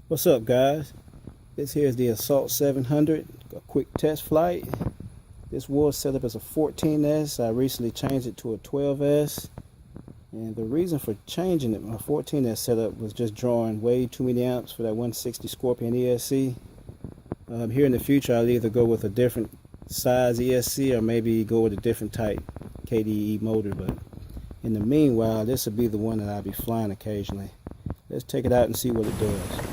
What's up, guys? This here is the Assault 700, a quick test flight. This was set up as a 14S. I recently changed it to a 12S. And the reason for changing it, my 14S setup, was just drawing way too many amps for that 160 Scorpion ESC. Here in the future, I'll either go with a different size ESC or maybe go with a different type KDE motor. But in the meanwhile, this will be the one that I'll be flying occasionally. Let's take it out and see what it does.